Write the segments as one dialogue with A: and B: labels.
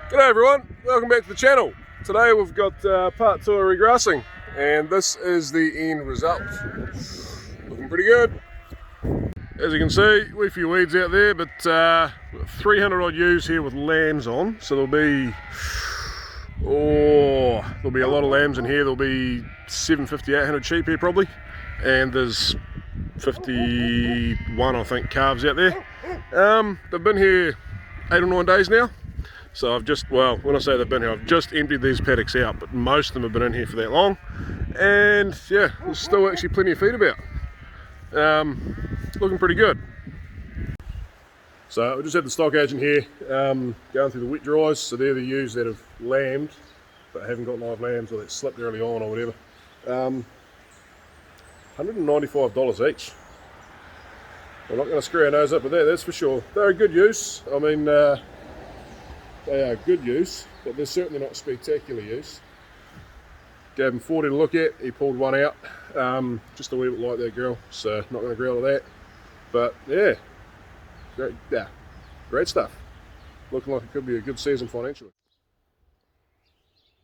A: G'day everyone, welcome back to the channel. Today we've got part 2 of regrassing, and this is the end result. Looking pretty good. As you can see, a few weeds out there, but 300 odd ewes here with lambs on, so there'll be a lot of lambs in here. There'll be 750, 800 sheep here probably, and there's 51 I think calves out there. They've been here 8 or 9 days now. So I've just, well, when I say they've been here, I've just emptied these paddocks out, but most of them have been in here for that long. And yeah, there's still actually plenty of feed about. Looking pretty good. So we just had the stock agent here, going through the wet dries. So they're the ewes that have lambed, but haven't got live lambs, or that slipped early on or whatever. $195 each. We're not going to screw our nose up with that, that's for sure. They're a good use. I mean, they are good use, but they're certainly not spectacular use. Gave him 40 to look at, he pulled one out, just a wee bit like that girl, so not going to grill at that. But yeah, great stuff. Looking like it could be a good season financially.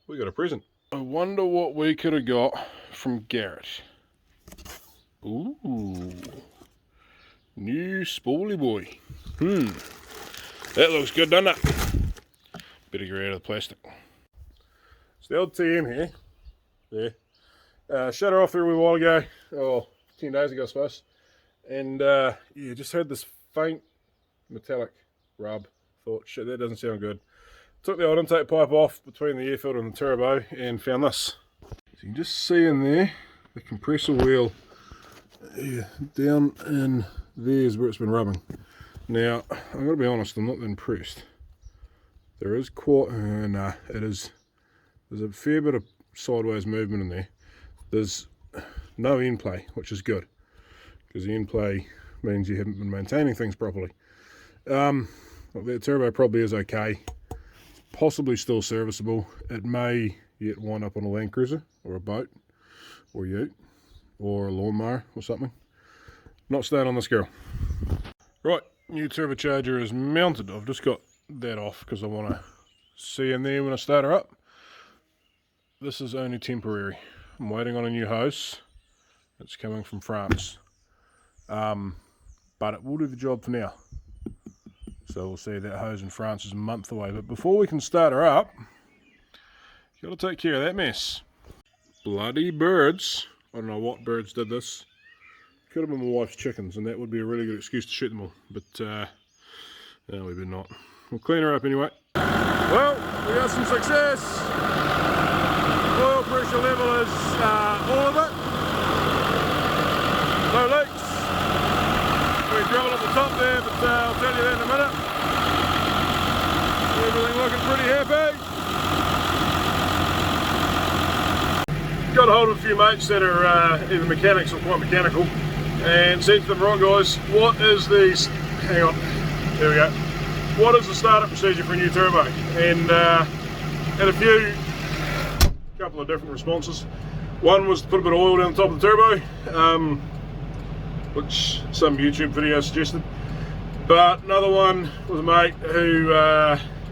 A: We got a present. I wonder what we could have got from Garrett. Ooh, new spoolie boy. That looks good, doesn't it? Better get out of the plastic. It's the old TM here. There. Shut her off there a wee while ago. 10 days ago I suppose. And yeah, just heard this faint metallic rub. Thought, shit, that doesn't sound good. Took the old intake pipe off between the air filter and the turbo and found this. So you can just see in there, the compressor wheel, yeah, down in there's where it's been rubbing. Now, I'm going to be honest, I'm not that impressed. There is quite, there's a fair bit of sideways movement in there. There's no end play, which is good, because the end play means you haven't been maintaining things properly. The turbo probably is okay, possibly still serviceable. It may yet wind up on a Land Cruiser, or a boat, or ute, or a lawnmower, or something. Not staying on this girl. Right, new turbocharger is mounted. I've just got that off because I want to see in there when I start her up. This is only temporary. I'm waiting on a new hose. It's coming from France, but it will do the job for now. So we'll see. That hose in France is a month away, but before we can start her up, you've got to take care of that mess. Bloody birds. I don't know what birds did this. Could have been my wife's chickens, and that would be a really good excuse to shoot them all, but no, we better not. We'll clean her up anyway. Well, we got some success. Oil pressure level is all of it. No leaks. We drilled at the top there, but I'll tell you that in a minute. Everything looking pretty happy. Got a hold of a few mates that are either mechanics or quite mechanical, and said to them, right guys, what is these? Hang on, there we go. What is the startup procedure for a new turbo? And had a couple of different responses. One was to put a bit of oil down the top of the turbo, which some YouTube video suggested. But another one was a mate who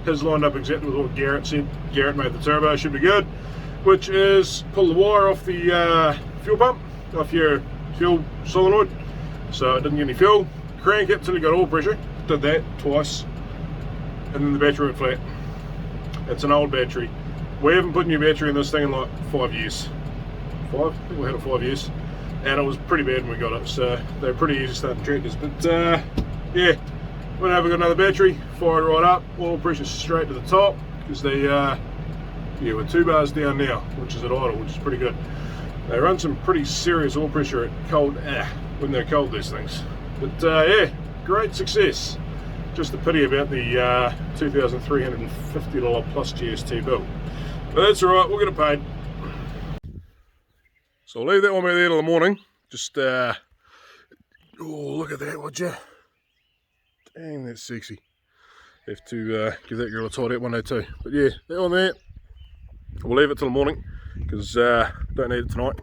A: has lined up exactly with what Garrett said. Garrett made the turbo, should be good, which is pull the wire off the fuel pump, off your fuel solenoid, so it didn't get any fuel. Crank it until you got oil pressure. Did that twice. And then the battery went flat. It's an old battery. We haven't put a new battery in this thing in like 5 years. I think we had it 5 years. And it was pretty bad when we got it, so they're pretty easy starting tractors. But yeah, went over, got another battery, fired right up, oil pressure straight to the top, because they, we're 2 bars down now, which is at idle, which is pretty good. They run some pretty serious oil pressure at cold, when they're cold, these things. But yeah, great success. Just a pity about the $2,350 plus GST bill. But that's alright, we'll get it paid. So I'll leave that one by there till the morning. Just, oh, look at that, would ya? Dang, that's sexy. Have to give that girl a tidy up one day too. But yeah, that one there, we'll leave it till the morning, because don't need it tonight.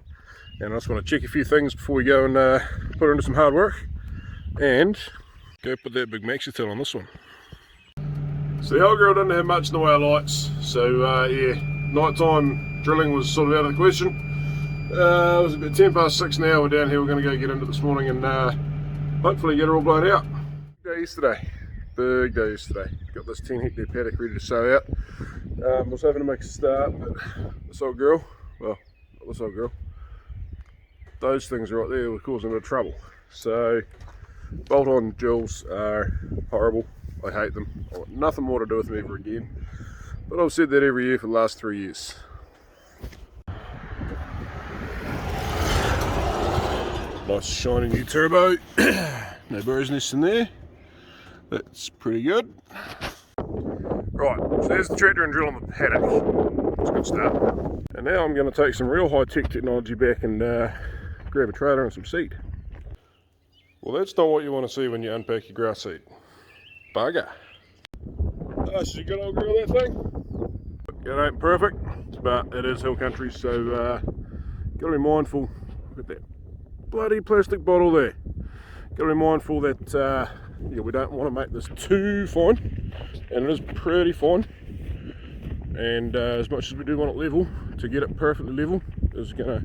A: And I just want to check a few things before we go and put her into some hard work. And go put that big maxi tail on this one. So the old girl didn't have much in the way of lights, so yeah, nighttime drilling was sort of out of the question. It was about 6:10 now. We're down here. We're going to go get into it this morning and hopefully get it all blown out. Big day yesterday. Big day yesterday. Got this 10-hectare paddock ready to sow out. Was having to make a start, but this old girl, well, not this old girl, those things right there were causing a bit of trouble. So bolt-on drills are horrible. I hate them. I want nothing more to do with them ever again. But I've said that every year for the last 3 years. Nice shiny new turbo. No bird's nest in there. That's pretty good. Right, so there's the tractor and drill on the paddock. It's a good start. And now I'm going to take some real high-tech technology back and grab a trailer and some seed. Well, that's not what you want to see when you unpack your grass seed. Bugger. Oh, she's a good old girl, that thing. It ain't perfect, but it is hill country, so got to be mindful. Look at that bloody plastic bottle there. Got to be mindful that yeah, we don't want to make this too fine, and it is pretty fine. And as much as we do want it level, to get it perfectly level is going to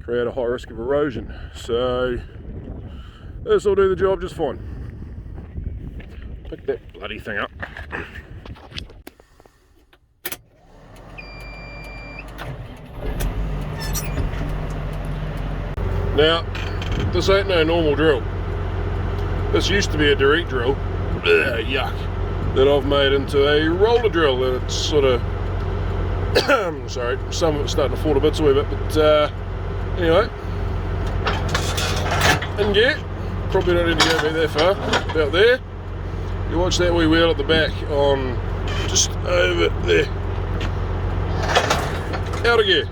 A: create a high risk of erosion. So this will do the job just fine. Pick that bloody thing up. Now, this ain't no normal drill. This used to be a direct drill, yuck, that I've made into a roller drill, and it's sort of, sorry, some of it's starting to fall to bits a wee bit, but anyway, in gear, probably don't need to go back that far, about there. You watch that wee wheel at the back on just over there. Out of gear.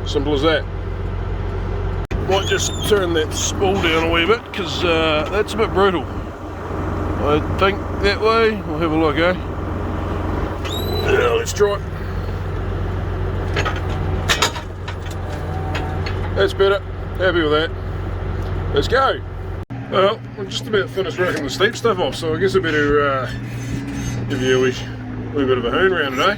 A: Simple as that. Might just turn that spool down a wee bit because that's a bit brutal. I think that way. We'll have a look, eh? Yeah, let's try it. That's better. Happy with that. Let's go. Well, I'm just about finished working the steep stuff off, so I guess I better give you a wee bit of a hoon round today.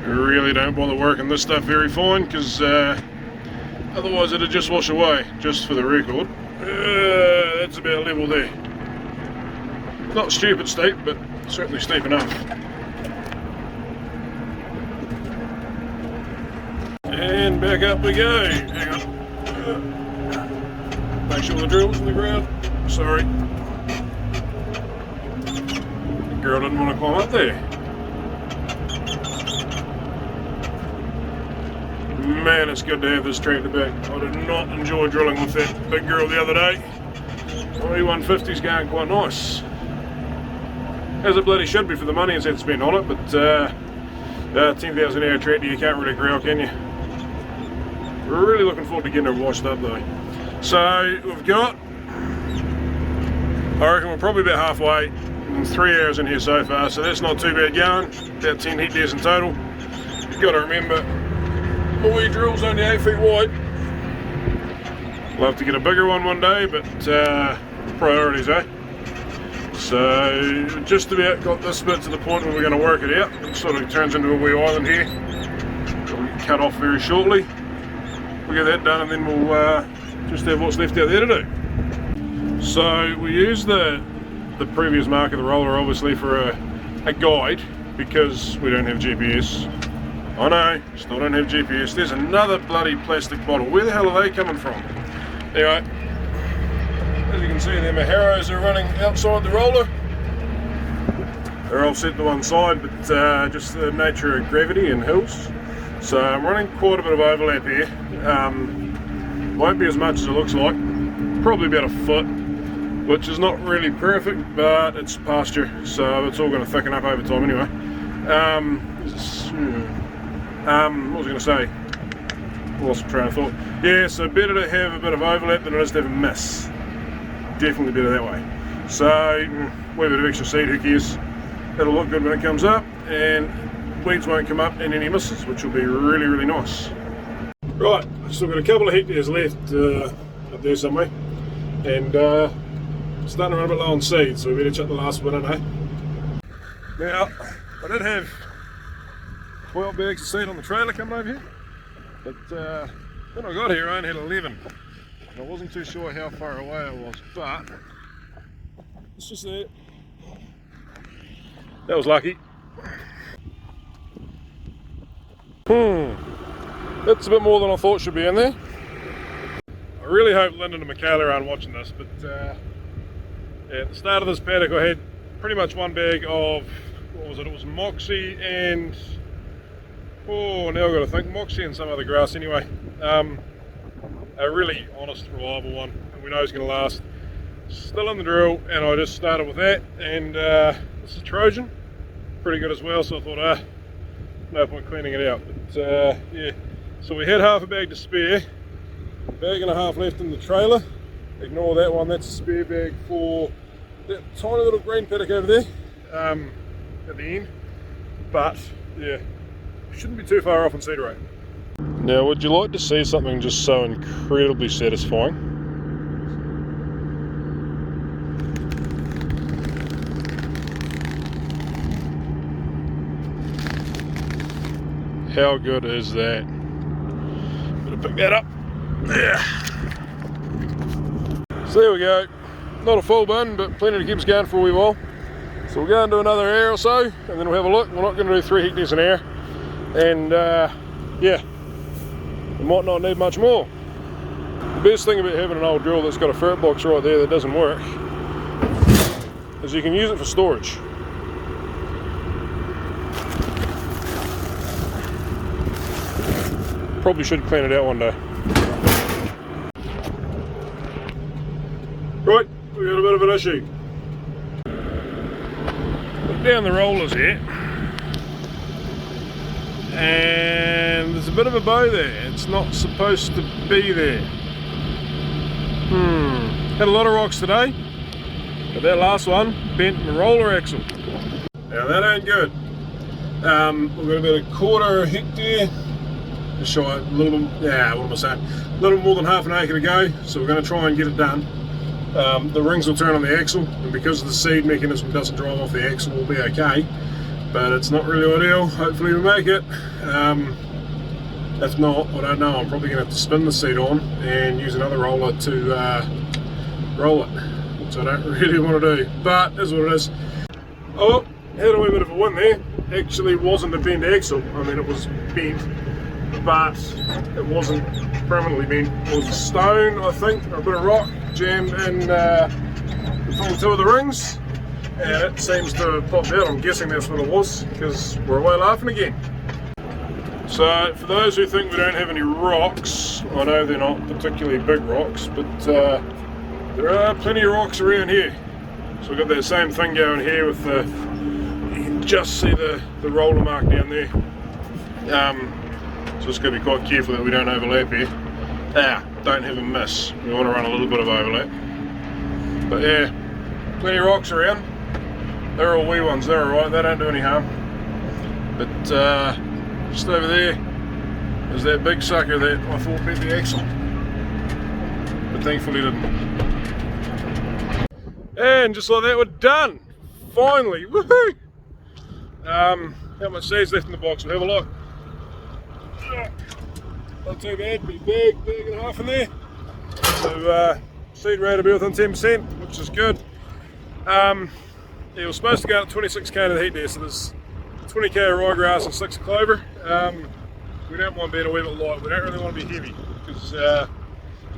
A: I really don't bother working this stuff very fine, because otherwise it'd just wash away, just for the record. That's about level there. Not stupid steep, but certainly steep enough. And back up we go. Hang on. Make sure the drill's in the ground. Sorry. The girl didn't want to climb up there. Man, it's good to have this tractor back. I did not enjoy drilling with that big girl the other day. The E150's going quite nice. As it bloody should be for the money it's had to spend on it, but 10,000 hour tractor, you can't really growl, can you? We're really looking forward to getting her washed up though. So we've got, I reckon we're probably about halfway, in 3 hours in here so far, so that's not too bad going. About 10 hectares in total. You've got to remember, my wee drill's only 8 feet wide. Love to get a bigger one day, but priorities, eh? So just about got this bit to the point where we're going to work it out. It sort of turns into a wee island here. It'll get cut off very shortly. We'll get that done and then we'll just have what's left out there to do. So we use the previous mark of the roller obviously for a guide, because we don't have GPS. I know, still don't have GPS. There's another bloody plastic bottle. Where the hell are they coming from? Anyway, as you can see there, my harrows are running outside the roller. They're all set to one side, but just the nature of gravity and hills. So I'm running quite a bit of overlap here. Won't be as much as it looks like. Probably about a foot, which is not really perfect, but it's pasture, so it's all going to thicken up over time anyway. What was I going to say? Lost my train of thought. Yeah, so better to have a bit of overlap than it is to have a miss. Definitely better that way. So, wee bit of extra seed, who cares? It'll look good when it comes up, and weeds won't come up in any misses, which will be really, really nice. Right, still got a couple of hectares left up there somewhere. and starting to run a bit low on seed, so we better chuck the last one in, eh? Now, I did have 12 bags of seed on the trailer coming over here, but when I got here I only had 11. And I wasn't too sure how far away it was, but it's just there. That was lucky. That's a bit more than I thought should be in there. I really hope Lyndon and Michaela aren't watching this, but at the start of this paddock I had pretty much one bag of, what was it? It was Moxie and, oh, now I've got to think, Moxie and some other grass anyway. A really honest, reliable one, and we know it's going to last. Still in the drill, and I just started with that, and this is Trojan, pretty good as well, so I thought, no point cleaning it out. But yeah, so we had half a bag to spare, a bag and a half left in the trailer. Ignore that one, that's a spare bag for that tiny little green paddock over there at the end. But yeah, shouldn't be too far off on seed rate. Now, would you like to see something just so incredibly satisfying? How good is that? Better pick that up. Yeah. So there we go. Not a full bin, but plenty to keep us going for a wee while. So we'll go and do another hour or so, and then we'll have a look. We're not going to do 3 hectares an hour. And yeah, we might not need much more. The best thing about having an old drill that's got a ferret box right there that doesn't work is you can use it for storage. Probably should clean it out one day. Right, we got a bit of an issue. Put down the rollers here, and there's a bit of a bow there. It's not supposed to be there. Had a lot of rocks today, but that last one bent my roller axle. Now that ain't good. We've got about a quarter hectare. Just shy, a little, yeah, what am I saying? A little more than half an acre to go, so we're going to try and get it done. The rings will turn on the axle, and because the seed mechanism doesn't drive off the axle, we'll be okay. But it's not really ideal. Hopefully we make it. If not, I don't know. I'm probably going to have to spin the seed on and use another roller to roll it, which I don't really want to do. But that's what it is. Oh, had a wee bit of a win there. Actually, wasn't a bent axle. I mean, it was bent, but it wasn't permanently bent. It was a stone, I think, or a bit of rock jammed in between two of the rings, and it seems to have popped out. I'm guessing that's what it was, because we're away laughing again. So for those who think we don't have any rocks, I know they're not particularly big rocks, but there are plenty of rocks around here. So we've got that same thing going here with the, you can just see the roller mark down there. So just got to be quite careful that we don't overlap here. Don't have a miss. We want to run a little bit of overlap. But yeah, plenty of rocks around. They're all wee ones, they're alright, they don't do any harm. But just over there is that big sucker that I thought bent the axle. But thankfully didn't. And just like that, we're done! Finally! Woohoo! How much seed's left in the box? We'll have a look. Not too bad, pretty big, bag and a half in there. So seed rate will be within 10%, which is good. Yeah, we're supposed to go at 26k to the heat there, so there's 20k of ryegrass and 6 of clover. We don't want being a wee bit light, we don't really want to be heavy, because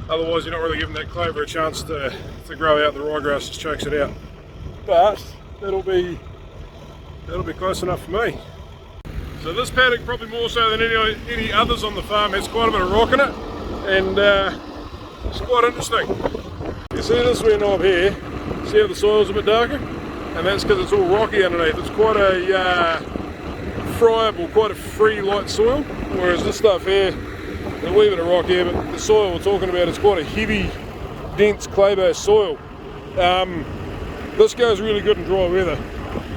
A: otherwise you're not really giving that clover a chance to grow out. The ryegrass just chokes it out. But that'll be close enough for me. So this paddock, probably more so than any others on the farm, has quite a bit of rock in it, and it's quite interesting. You see this wee knob here, see how the soil's a bit darker? And that's because it's all rocky underneath. It's quite a friable, quite a free light soil, whereas this stuff here, there's a wee bit of rock here, but the soil we're talking about is quite a heavy, dense clay-based soil. This goes really good in dry weather,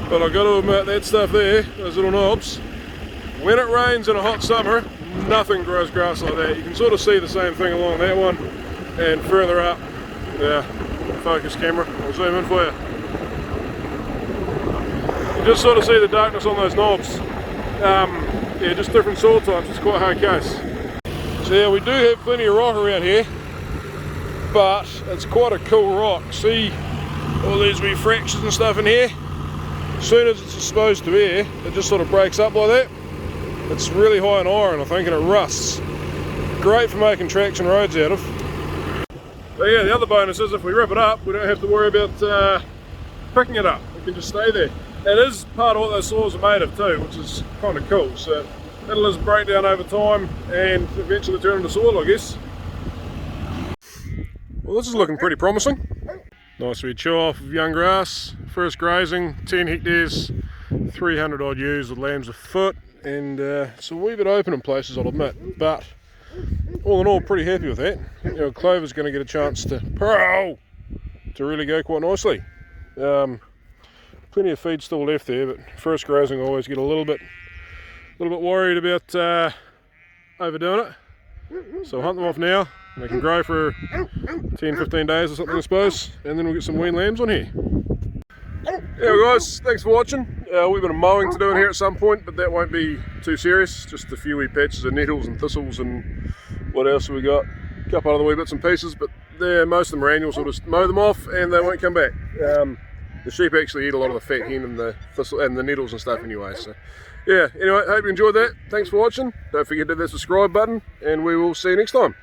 A: but I've got to admit that stuff there, those little knobs, when it rains in a hot summer, nothing grows grass like that. You can sort of see the same thing along that one and further up. Yeah, focus camera. I'll zoom in for you. You just sort of see the darkness on those knobs. Yeah, just different soil types. It's quite a hard case. So yeah, we do have plenty of rock around here, but it's quite a cool rock. See all these wee fractures and stuff in here? As soon as it's exposed to air, it just sort of breaks up like that. It's really high in iron, I think, and it rusts. Great for making traction roads out of. But yeah, the other bonus is if we rip it up, we don't have to worry about picking it up. It can just stay there. It is part of what those soils are made of too, which is kind of cool. So it'll just break down over time and eventually turn into soil, I guess. Well, this is looking pretty promising. Nice wee chew off of young grass. First grazing, 10 hectares, 300 odd ewes with lambs a foot, and it's a wee bit open in places, I'll admit, but all in all, pretty happy with that. You know, clover's going to get a chance to really go quite nicely. Plenty of feed still left there, but first grazing I always get a little bit worried about overdoing it. So I'll hunt them off now. They can grow for 10-15 days or something, I suppose, and then we'll get some wean lambs on here. Yeah guys, thanks for watching. We've got a mowing to do in here at some point, but that won't be too serious. Just a few wee patches of nettles and thistles and what else have we got? A couple other wee bits and pieces, but most of them are annual, so we'll just mow them off and they won't come back. The sheep actually eat a lot of the fat hen and the thistle and the nettles and stuff anyway. So yeah, anyway, hope you enjoyed that. Thanks for watching. Don't forget to hit that subscribe button, and we will see you next time.